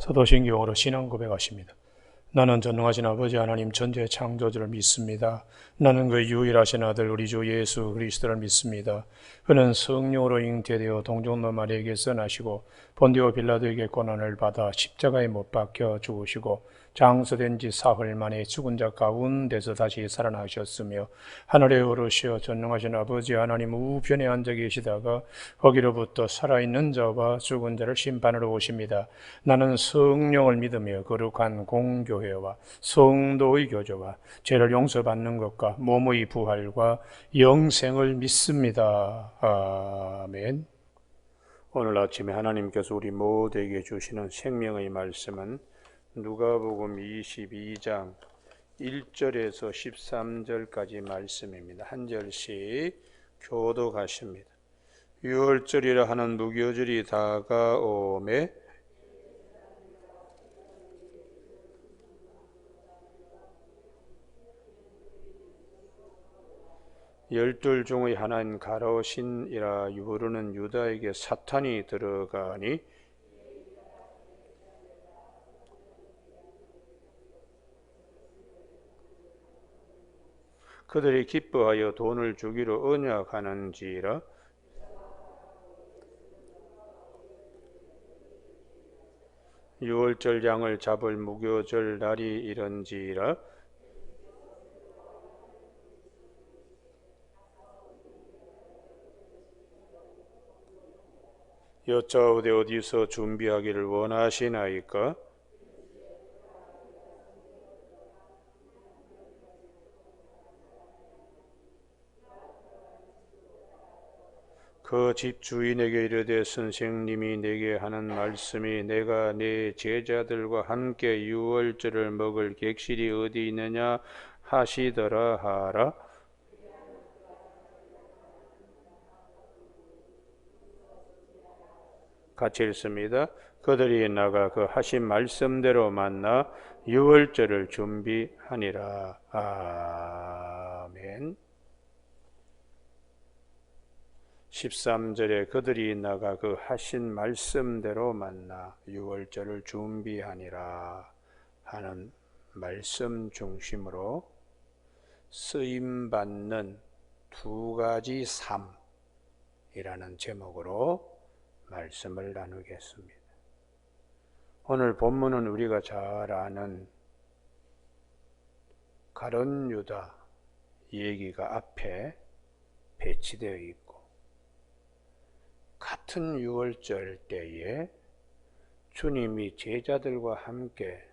사도신경으로 신앙 고백하십니다. 나는 전능하신 아버지 하나님 전지의 창조주를 믿습니다. 나는 그 유일하신 아들 우리 주 예수 그리스도를 믿습니다. 그는 성령으로 잉태되어 동정노 마리아에게서 나시고 본디오 빌라도에게 고난을 받아 십자가에 못 박혀 죽으시고 장서된 지 사흘 만에 죽은 자 가운데서 다시 살아나셨으며 하늘에 오르시어 전능하신 아버지 하나님 우편에 앉아 계시다가 거기로부터 살아있는 자와 죽은 자를 심판하러 오십니다. 나는 성령을 믿으며 거룩한 공교회와 성도의 교제와 죄를 용서받는 것과 몸의 부활과 영생을 믿습니다. 아멘. 오늘 아침에 하나님께서 우리 모두에게 주시는 생명의 말씀은 누가복음 22장 1절에서 13절까지 말씀입니다. 한 절씩 교독하십니다. 유월절이라 하는 무교절이 다가오매 열둘 중의 하나인 가로신이라 부르는 유다에게 사탄이 들어가니 그들이 기뻐하여 돈을 주기로 언약하는지라. 유월절 양을 잡을 무교절 날이 이런지라. 여짜오되 어디서 준비하기를 원하시나이까? 그 집 주인에게 이르되 선생님이 내게 하는 말씀이 내가 내 제자들과 함께 유월절을 먹을 객실이 어디 있느냐 하시더라 하라. 같이 읽습니다. 그들이 나가 그 하신 말씀대로 만나 유월절을 준비하니라. 아멘. 13절에 그들이 나가 그 하신 말씀대로 만나 유월절을 준비하니라 하는 말씀 중심으로 쓰임받는 두 가지 삶이라는 제목으로 말씀을 나누겠습니다. 오늘 본문은 우리가 잘 아는 가룟 유다 얘기가 앞에 배치되어 있고 같은 유월절 때에 주님이 제자들과 함께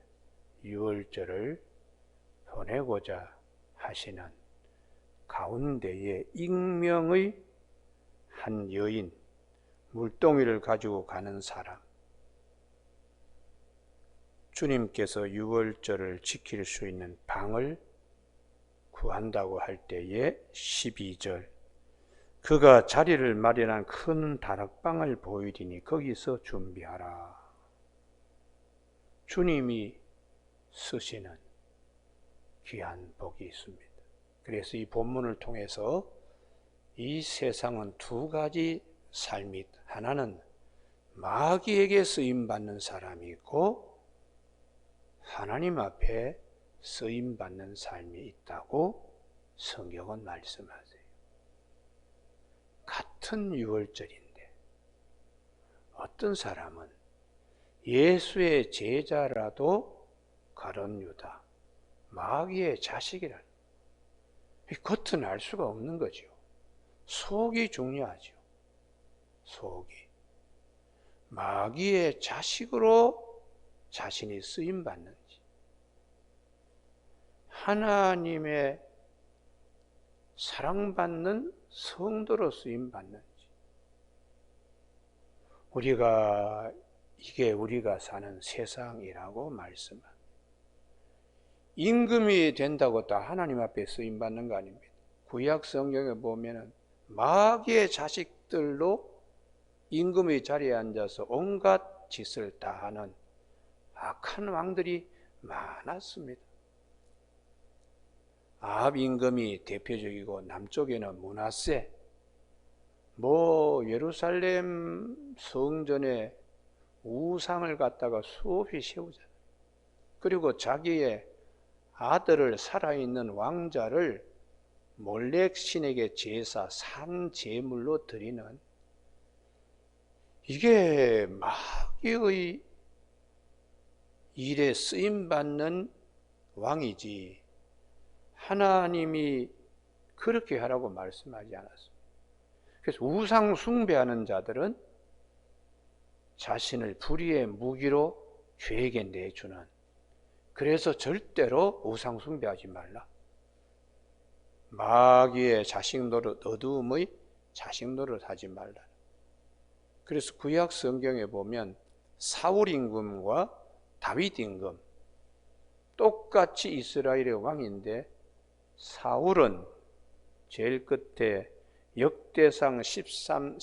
유월절을 보내고자 하시는 가운데에 익명의 한 여인, 물동이를 가지고 가는 사람, 주님께서 유월절을 지킬 수 있는 방을 구한다고 할 때에 12절 그가 자리를 마련한 큰 다락방을 보이리니 거기서 준비하라. 주님이 쓰시는 귀한 복이 있습니다. 그래서 이 본문을 통해서 이 세상은 두 가지 삶이 있다. 하나는 마귀에게 쓰임받는 사람이 있고 하나님 앞에 쓰임받는 삶이 있다고 성경은 말씀하세요. 같은 유월절인데 어떤 사람은 예수의 제자라도 가룟 유다, 마귀의 자식이라는 겉은 알 수가 없는 거죠. 속이 중요하죠. 속이. 마귀의 자식으로 자신이 쓰임받는지 하나님의 사랑받는 성도로 쓰임받는지 이게 우리가 사는 세상이라고 말씀합니다. 임금이 된다고 다 하나님 앞에 쓰임받는 거 아닙니다. 구약 성경에 보면은 마귀의 자식들로 임금의 자리에 앉아서 온갖 짓을 다 하는 악한 왕들이 많았습니다. 아합 임금이 대표적이고 남쪽에는 므낫세, 예루살렘 성전에 우상을 갖다가 수없이 세우잖아요. 그리고 자기의 아들을 살아있는 왕자를 몰렉 신에게 제사, 산 제물로 드리는, 이게 마귀의 일에 쓰임받는 왕이지 하나님이 그렇게 하라고 말씀하지 않았어요. 그래서 우상 숭배하는 자들은 자신을 불의의 무기로 죄에게 내주는, 그래서 절대로 우상 숭배하지 말라. 마귀의 자식 노릇, 어두움의 자식 노릇 하지 말라. 그래서 구약 성경에 보면 사울 임금과 다윗 임금 똑같이 이스라엘의 왕인데, 사울은 제일 끝에 역대상 10장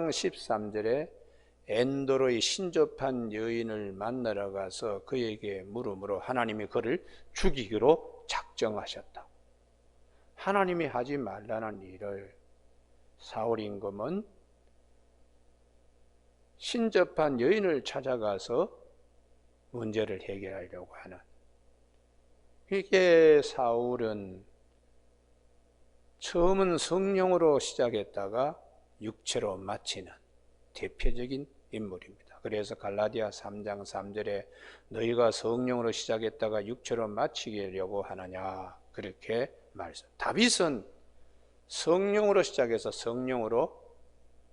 13절에 엔도로의 신접한 여인을 만나러 가서 그에게 물음으로 하나님이 그를 죽이기로 작정하셨다. 하나님이 하지 말라는 일을 사울 임금은 신접한 여인을 찾아가서 문제를 해결하려고 하는, 이게 사울은 처음은 성령으로 시작했다가 육체로 마치는 대표적인 인물입니다. 그래서 갈라디아 3장 3절에 너희가 성령으로 시작했다가 육체로 마치려고 하느냐, 그렇게 말씀. 다윗은 성령으로 시작해서 성령으로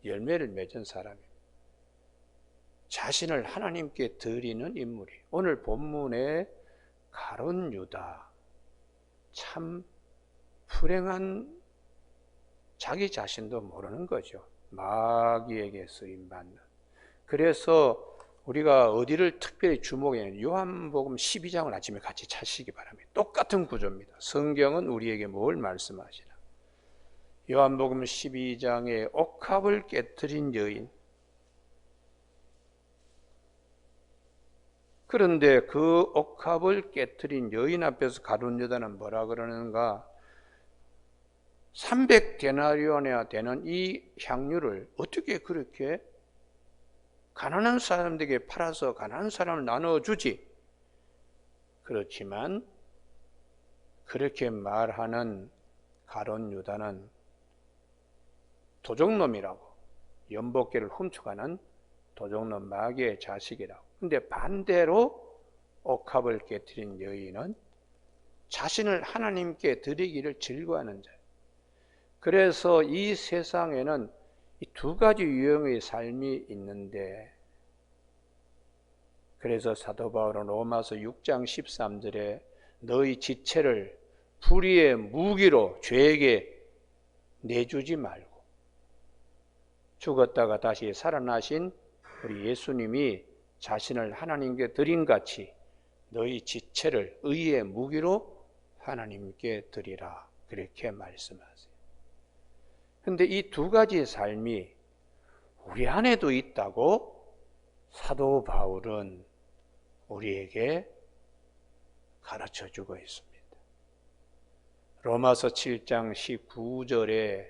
열매를 맺은 사람입니다. 자신을 하나님께 드리는 인물이. 오늘 본문에 가룟 유다, 참 불행한, 자기 자신도 모르는 거죠. 마귀에게 쓰임받는. 그래서 우리가 어디를 특별히 주목해야, 요한복음 12장을 아침에 같이 찾으시기 바랍니다. 똑같은 구조입니다. 성경은 우리에게 뭘 말씀하시나. 요한복음 12장에 옥합을 깨뜨린 여인, 그런데 그 옥합을 깨뜨린 여인 앞에서 가룟 유다는 뭐라 그러는가? 300데나리온이나 되는 이 향유를 어떻게 그렇게 가난한 사람들에게 팔아서 가난한 사람을 나눠주지? 그렇지만 그렇게 말하는 가룟 유다는 도적놈이라고, 연복계를 훔쳐가는 도적놈, 마귀의 자식이라고. 근데 반대로 옥합을 깨뜨린 여인은 자신을 하나님께 드리기를 즐거워하는 자예요. 그래서 이 세상에는 이 두 가지 유형의 삶이 있는데, 그래서 사도 바울은 로마서 6장 13절에 너희 지체를 불의의 무기로 죄에게 내주지 말고, 죽었다가 다시 살아나신 우리 예수님이 자신을 하나님께 드린 같이 너희 지체를 의의 무기로 하나님께 드리라, 그렇게 말씀하세요. 그런데 이 두 가지의 삶이 우리 안에도 있다고 사도 바울은 우리에게 가르쳐주고 있습니다. 로마서 7장 19절에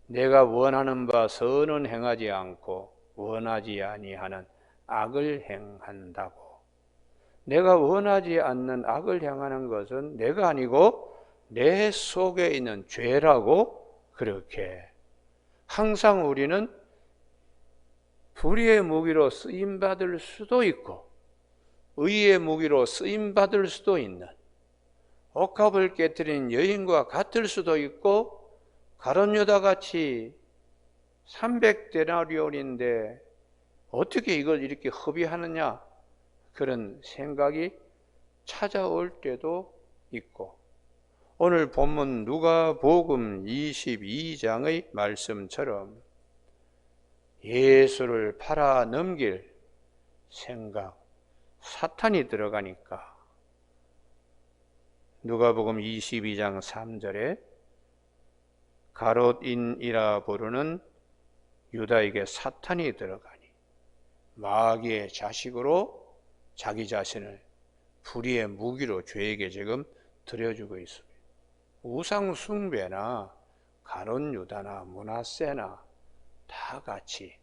내가 원하는 바 선은 행하지 않고 원하지 아니하는 악을 행한다고. 내가 원하지 않는 악을 행하는 것은 내가 아니고 내 속에 있는 죄라고. 그렇게 항상 우리는 불의의 무기로 쓰임받을 수도 있고 의의 무기로 쓰임받을 수도 있는, 옥합을 깨뜨린 여인과 같을 수도 있고 가룟 유다 같이 300데나리온인데 어떻게 이걸 이렇게 허비하느냐, 그런 생각이 찾아올 때도 있고, 오늘 본문 누가복음 22장의 말씀처럼 예수를 팔아 넘길 생각, 사탄이 들어가니까 누가복음 22장 3절에 가롯인이라 부르는 유다에게 사탄이 들어가니 마귀의 자식으로 자기 자신을 불의의 무기로 죄에게 지금 드려주고 있습니다. 우상 숭배나 가룟 유다나 므낫세나 다 같이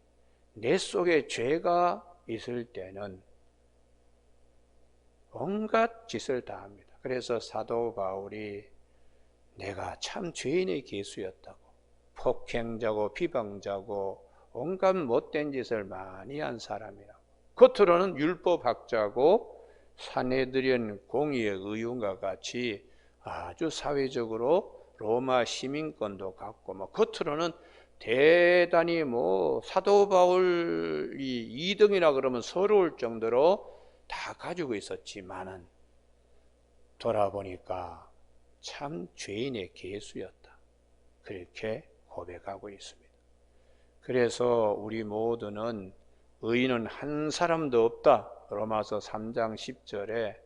내 속에 죄가 있을 때는 온갖 짓을 다 합니다. 그래서 사도 바울이 내가 참 죄인의 개수였다고, 폭행자고 비방자고 온갖 못된 짓을 많이 한 사람이라고, 겉으로는 율법학자고 사내들인 공의의 의원과 같이 아주 사회적으로 로마 시민권도 갖고 겉으로는 대단히 사도 바울이 2등이라 그러면 서러울 정도로 다 가지고 있었지만은 돌아보니까 참 죄인의 개수였다. 그렇게 고백하고 있습니다. 그래서 우리 모두는 의인은 한 사람도 없다. 로마서 3장 10절에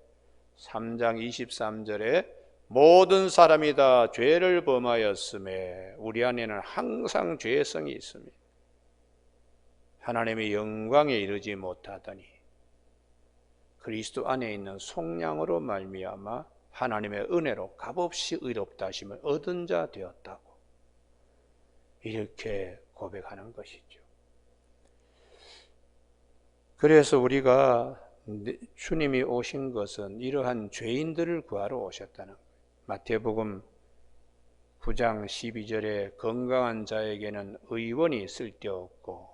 3장 23절에 모든 사람이 다 죄를 범하였음에 우리 안에는 항상 죄성이 있습니다. 하나님의 영광에 이르지 못하더니 그리스도 안에 있는 속량으로 말미암아 하나님의 은혜로 값없이 의롭다 하심을 얻은 자 되었다고 이렇게 고백하는 것이죠. 그래서 우리가 주님이 오신 것은 이러한 죄인들을 구하러 오셨다는 거예요. 마태복음 9장 12절에 건강한 자에게는 의원이 쓸데없고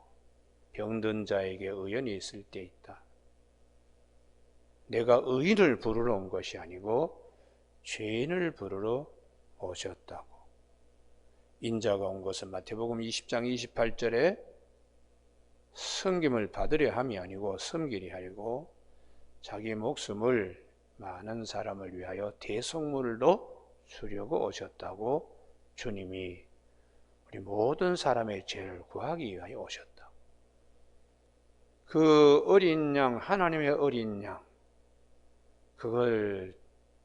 병든 자에게 의원이 쓸데있다. 내가 의인을 부르러 온 것이 아니고 죄인을 부르러 오셨다고. 인자가 온 것은 마태복음 20장 28절에 섬김을 받으려 함이 아니고 섬기려 하려고 자기 목숨을 많은 사람을 위하여 대속물로 주려고 오셨다고 주님이 우리 모든 사람의 죄를 구하기 위하여 오셨다. 그 어린 양, 하나님의 어린 양, 그걸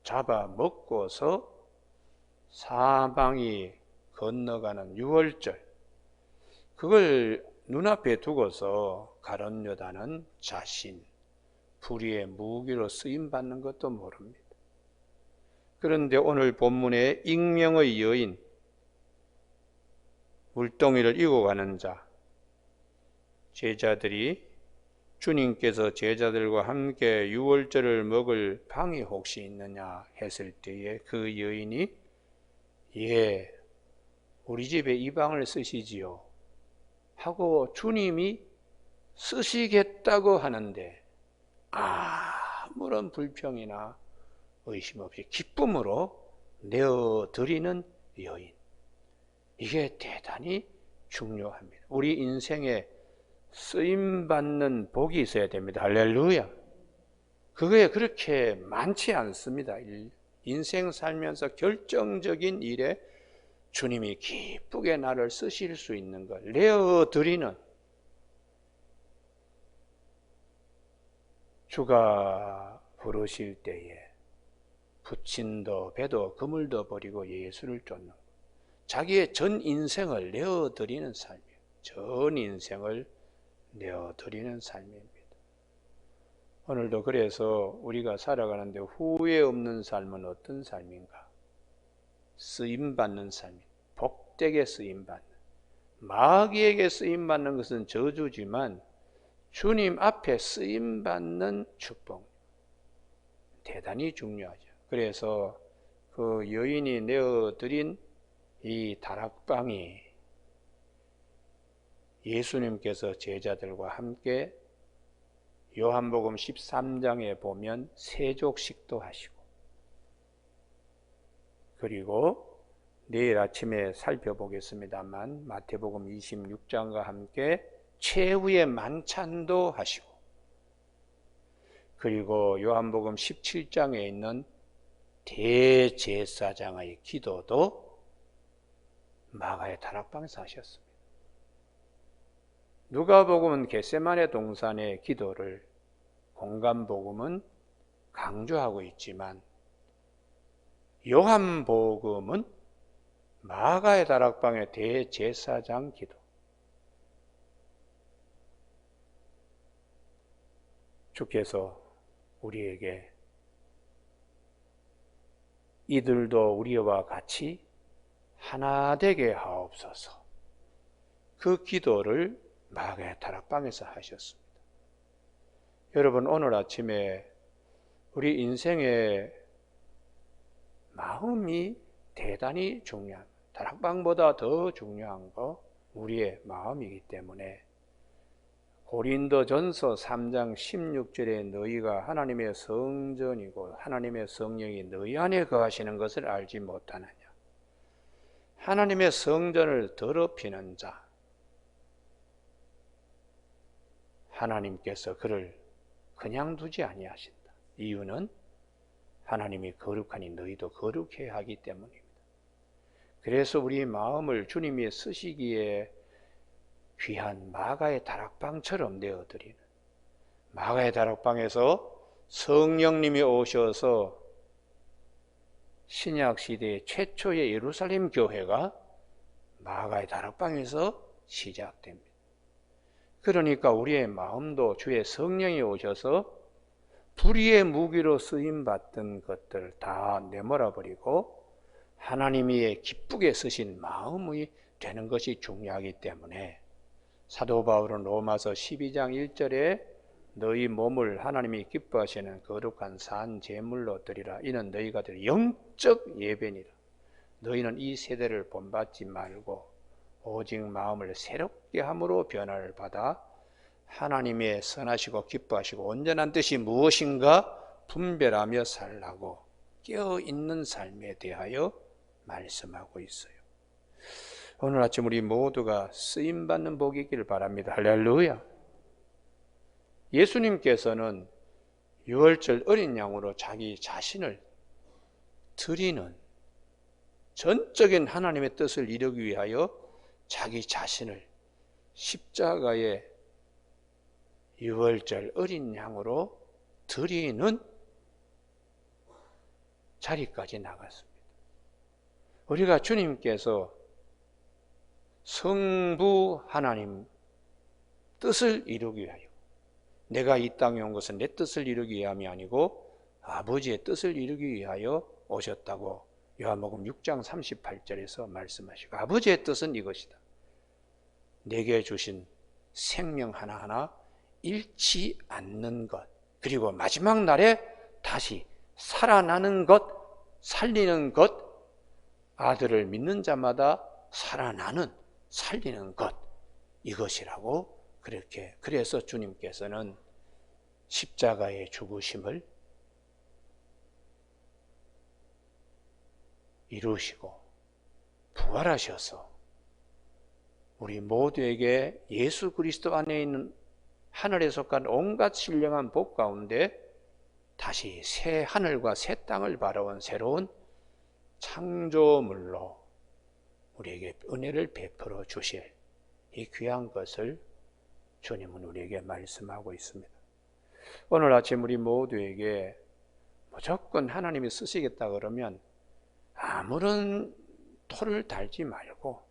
잡아 먹고서 사방이 건너가는 유월절, 그걸 눈앞에 두고서 가룟 유다는 자신, 불의의 무기로 쓰임받는 것도 모릅니다. 그런데 오늘 본문에 익명의 여인, 물동이를 이고 가는 자, 제자들이 주님께서 제자들과 함께 유월절을 먹을 방이 혹시 있느냐 했을 때에 그 여인이 예, 우리 집에 이 방을 쓰시지요 하고 주님이 쓰시겠다고 하는데 아무런 불평이나 의심 없이 기쁨으로 내어드리는 여인, 이게 대단히 중요합니다. 우리 인생에 쓰임받는 복이 있어야 됩니다. 할렐루야. 그게 그렇게 많지 않습니다. 인생 살면서 결정적인 일에 주님이 기쁘게 나를 쓰실 수 있는 걸 내어드리는, 주가 부르실 때에 부친도 배도 그물도 버리고 예수를 쫓는 것, 자기의 전 인생을 내어드리는 삶이에요. 전 인생을 내어드리는 삶입니다. 오늘도 그래서 우리가 살아가는데 후회 없는 삶은 어떤 삶인가? 쓰임받는 삶입니다. 복되게 쓰임받는, 마귀에게 쓰임받는 것은 저주지만 주님 앞에 쓰임받는 축복, 대단히 중요하죠. 그래서 그 여인이 내어드린 이 다락방이 예수님께서 제자들과 함께 요한복음 13장에 보면 세족식도 하시고, 그리고 내일 아침에 살펴보겠습니다만 마태복음 26장과 함께 최후의 만찬도 하시고, 그리고 요한복음 17장에 있는 대제사장의 기도도 마가의 다락방에서 하셨습니다. 누가복음은 겟세마네 동산의 기도를, 공간복음은 강조하고 있지만 요한복음은 마가의 다락방의 대제사장 기도, 주께서 우리에게 이들도 우리와 같이 하나 되게 하옵소서, 그 기도를 마가의 다락방에서 하셨습니다. 여러분, 오늘 아침에 우리 인생의 마음이 대단히 중요한, 다락방보다 더 중요한 거 우리의 마음이기 때문에 고린도전서 3장 16절에 너희가 하나님의 성전이고 하나님의 성령이 너희 안에 거하시는 것을 알지 못하느냐. 하나님의 성전을 더럽히는 자, 하나님께서 그를 그냥 두지 아니하신다. 이유는 하나님이 거룩하니 너희도 거룩해야 하기 때문입니다. 그래서 우리 마음을 주님이 쓰시기에 귀한 마가의 다락방처럼 내어드리는, 마가의 다락방에서 성령님이 오셔서 신약시대의 최초의 예루살렘 교회가 마가의 다락방에서 시작됩니다. 그러니까 우리의 마음도 주의 성령이 오셔서 불의의 무기로 쓰임받던 것들 다 내몰아버리고 하나님이 기쁘게 쓰신 마음이 되는 것이 중요하기 때문에 사도 바울은 로마서 12장 1절에 너희 몸을 하나님이 기뻐하시는 거룩한 산 제물로 드리라. 이는 너희가 드릴 영적 예배니라. 너희는 이 세대를 본받지 말고 오직 마음을 새롭게 함으로 변화를 받아 하나님의 선하시고 기뻐하시고 온전한 뜻이 무엇인가 분별하며 살라고 깨어있는 삶에 대하여 말씀하고 있어요. 오늘 아침 우리 모두가 쓰임받는 복이 있기를 바랍니다. 할렐루야. 예수님께서는 유월절 어린 양으로 자기 자신을 드리는 전적인 하나님의 뜻을 이루기 위하여 자기 자신을 십자가의 유월절 어린 양으로 드리는 자리까지 나갔습니다. 우리가 주님께서 성부 하나님 뜻을 이루기 위하여, 내가 이 땅에 온 것은 내 뜻을 이루기 위함이 아니고 아버지의 뜻을 이루기 위하여 오셨다고 요한복음 6장 38절에서 말씀하시고, 아버지의 뜻은 이것이다. 내게 주신 생명 하나하나 잃지 않는 것, 그리고 마지막 날에 다시 살아나는 것, 살리는 것, 아들을 믿는 자마다 살아나는, 살리는 것, 이것이라고 그렇게, 그래서 주님께서는 십자가의 죽으심을 이루시고 부활하셔서 우리 모두에게 예수 그리스도 안에 있는 하늘에 속한 온갖 신령한 복 가운데 다시 새 하늘과 새 땅을 바라온 새로운 창조물로 우리에게 은혜를 베풀어 주실 이 귀한 것을 주님은 우리에게 말씀하고 있습니다. 오늘 아침 우리 모두에게 무조건 하나님이 쓰시겠다 그러면 아무런 토를 달지 말고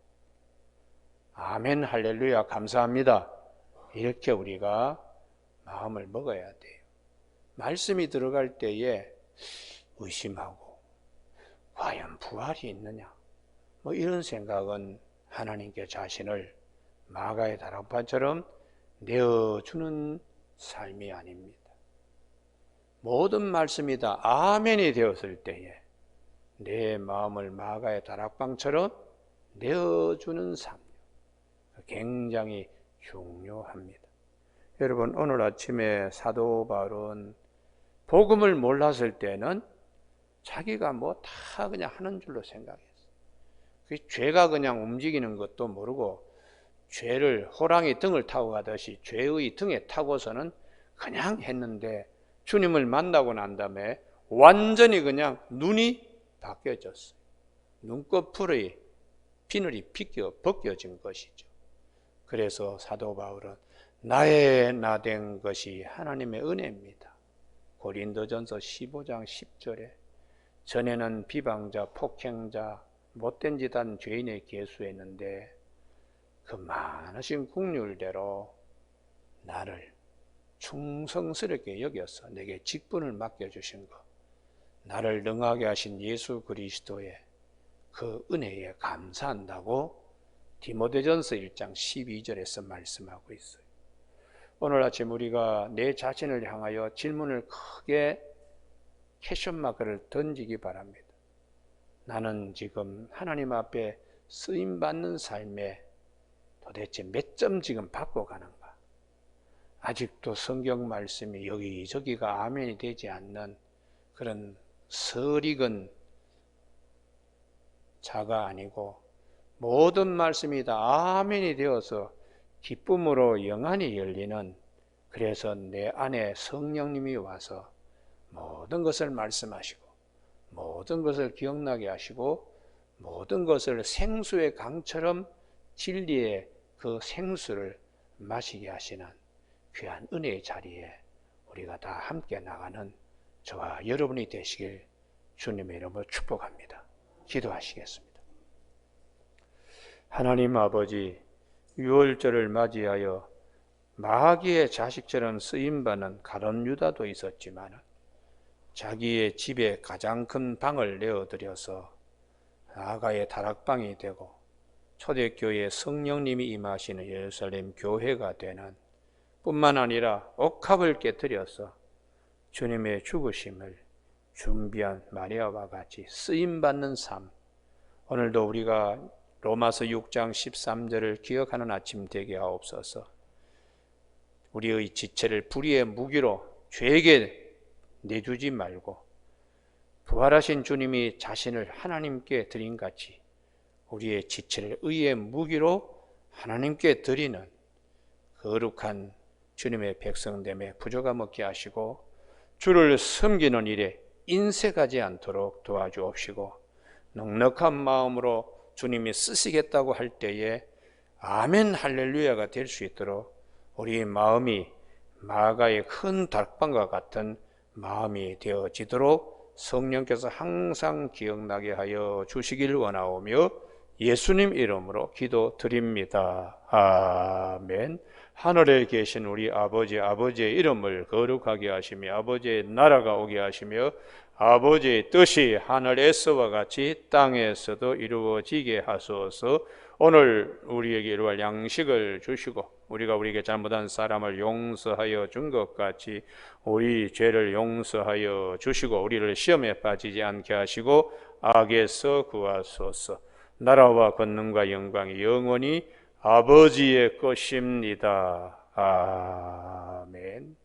아멘 할렐루야 감사합니다 이렇게 우리가 마음을 먹어야 돼요. 말씀이 들어갈 때에 의심하고 과연 부활이 있느냐 뭐 이런 생각은 하나님께 자신을 마가의 다락방처럼 내어주는 삶이 아닙니다. 모든 말씀이 다 아멘이 되었을 때에 내 마음을 마가의 다락방처럼 내어주는 삶, 굉장히 중요합니다. 여러분, 오늘 아침에 사도 바울은 복음을 몰랐을 때는 자기가 뭐 다 그냥 하는 줄로 생각했어요. 그 죄가 그냥 움직이는 것도 모르고 죄를 호랑이 등을 타고 가듯이 죄의 등에 타고서는 그냥 했는데 주님을 만나고 난 다음에 완전히 그냥 눈이 바뀌어졌어요. 눈꺼풀의 비늘이 벗겨진 것이죠. 그래서 사도 바울은 나의 나된 것이 하나님의 은혜입니다. 고린도전서 15장 10절에 전에는 비방자, 폭행자, 못된 짓 한 죄인의 계수했는데 그 많으신 긍휼대로 나를 충성스럽게 여겨서 내게 직분을 맡겨주신 것, 나를 능하게 하신 예수 그리스도의 그 은혜에 감사한다고 디모데전서 1장 12절에서 말씀하고 있어요. 오늘 아침 우리가 내 자신을 향하여 질문을 크게 퀘스천 마크를 던지기 바랍니다. 나는 지금 하나님 앞에 쓰임받는 삶에 도대체 몇 점 지금 받고 가는가? 아직도 성경 말씀이 여기저기가 아멘이 되지 않는 그런 설익은 자가 아니고 모든 말씀이 다 아멘이 되어서 기쁨으로 영안이 열리는, 그래서 내 안에 성령님이 와서 모든 것을 말씀하시고 모든 것을 기억나게 하시고 모든 것을 생수의 강처럼 진리의 그 생수를 마시게 하시는 귀한 은혜의 자리에 우리가 다 함께 나가는 저와 여러분이 되시길 주님의 이름으로 축복합니다. 기도하시겠습니다. 하나님 아버지, 유월절을 맞이하여 마귀의 자식처럼 쓰임받는 가룟 유다도 있었지만 자기의 집에 가장 큰 방을 내어드려서 나아가의 다락방이 되고 초대교회에 성령님이 임하시는 예루살렘 교회가 되는, 뿐만 아니라 옥합을 깨뜨려서 주님의 죽으심을 준비한 마리아와 같이 쓰임받는 삶, 오늘도 우리가 로마서 6장 13절을 기억하는 아침 되게 하옵소서. 우리의 지체를 불의의 무기로 죄에게 내주지 말고 부활하신 주님이 자신을 하나님께 드린 같이 우리의 지체를 의의 무기로 하나님께 드리는 거룩한 주님의 백성됨에 부족함 없게 하시고 주를 섬기는 일에 인색하지 않도록 도와주옵시고 넉넉한 마음으로 주님이 쓰시겠다고 할 때에 아멘 할렐루야가 될 수 있도록 우리 마음이 마가의 큰 닭방과 같은 마음이 되어지도록 성령께서 항상 기억나게 하여 주시길 원하오며 예수님 이름으로 기도드립니다. 아멘. 하늘에 계신 우리 아버지, 아버지의 이름을 거룩하게 하시며 아버지의 나라가 오게 하시며 아버지의 뜻이 하늘에서와 같이 땅에서도 이루어지게 하소서. 오늘 우리에게 이루어질 양식을 주시고 우리가 우리에게 잘못한 사람을 용서하여 준 것 같이 우리 죄를 용서하여 주시고 우리를 시험에 빠지지 않게 하시고 악에서 구하소서. 나라와 권능과 영광이 영원히 아버지의 것입니다. 아멘.